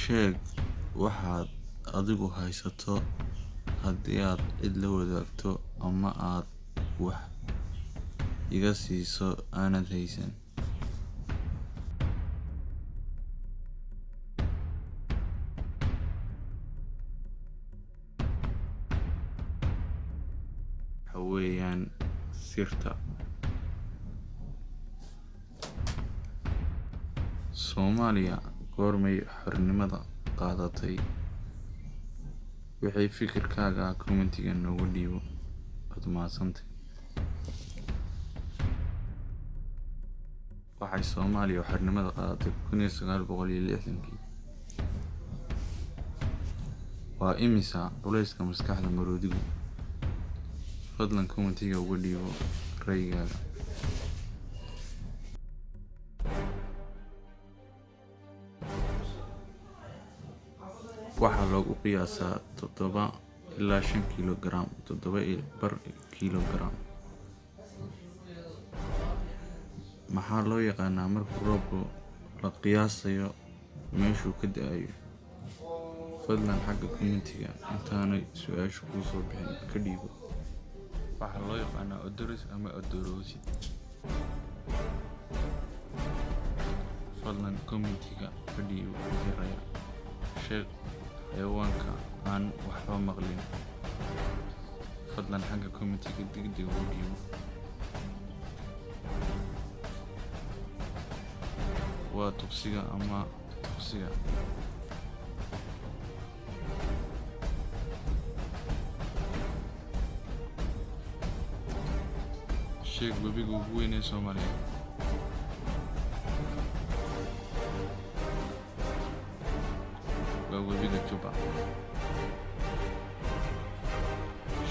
sheeg waxaad adigu haysato haddii aad cid la wadaagto ama aad wax iga siiso aanad haysan. Haweeneyaan sirta. Soomaaliya goormay xornimada qaadatay? Wixii fikirkaaga commentiga noogu dhiibo. Waad mahadsantahay. Waxay Soomaaliya xornimada qaadatay 1960. waa imisa culayska maskaxda maroodigu? fadlan commentiga ugu dhiibo raygaaga. waxaa lagu qiyaasaa 7 ilaa 5 kilogram 7 kilogram. maxaa loo yaqaanaa marka roobku la qiyaasayo meeshuu ka da'ayo? fadlan xagga commentiga intaanay su'aashu kuu soo bixin ka dhiibo. waxaa loo yaqaanaa odoris ama odoroosid. fadlan commentiga ka dhiibo jiraya. sheeg xayawaanka aan waxba maqlin. fadlan xagga commentiga degdeg ugu dhiibo. waa tuqsiga ama tuqsiga. sheeg webiga ugu weyn ee Soomaaliya. waa webiga Juba.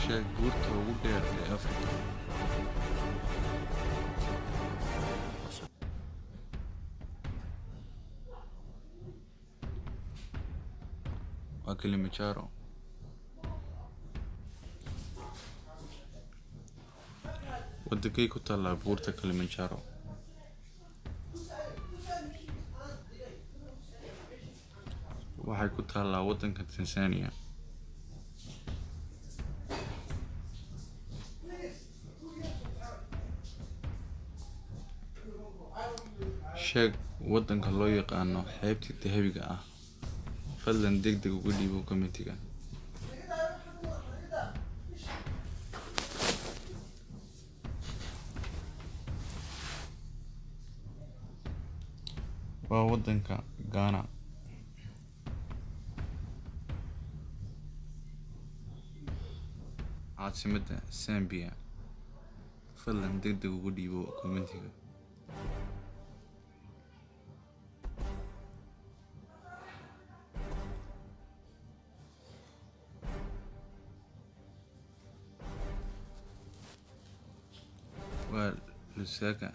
sheeg buurta ugu dheer ee Afrika. waa Kilimanjaro. wadankay ku taallaa buurta Kilimanjaro? waxay ku taallaa waddanka Tanzania. sheeg waddanka loo yaqaano xeebta dahabiga ah. fadlan degdeg ugu dhiibo commentiga. waa waddanka Ghana. caasimadda Zambia. fadlan degdeg ugu dhiibo commentiga. waa Lusaka.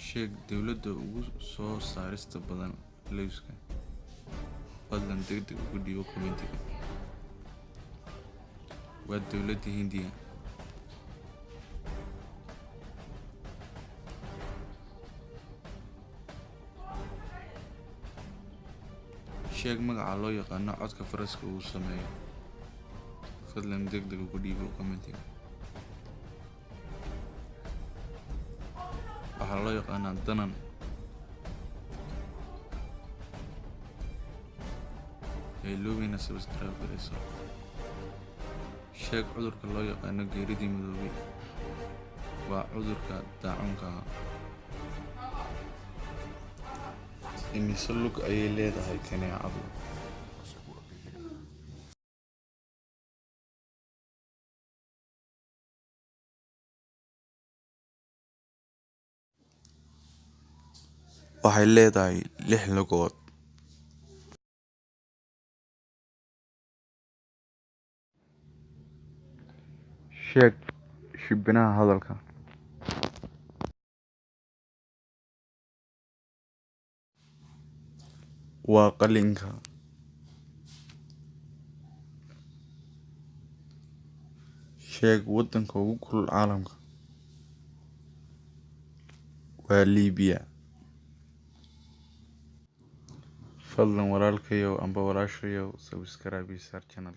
sheeg dawladda ugu soo saarista badan lawska. fadlan degdeg ugu dhiibo commentiga. waa dawladda Hindiya. sheeg magaca loo yaqaano codka faraska uu sameeyo. fadlan degdeg ugu dhiibo commentiga. waxaa loo yaqaanaa danan. iloobina subscribe garayso. sheeg cudurka loo yaqaano geeridii madoobay. waa cudurka daacuunka ah. imise lug ayay leedahay kaneecadu? waxay leedahay 6 lugood. sheeg shibinaha hadalka. waa qalinka. sheeg waddanka ugu kulul caalamka. وليبيا. فضلا ورالكيو أمبا وراشيو سبسكرايب يسار channel.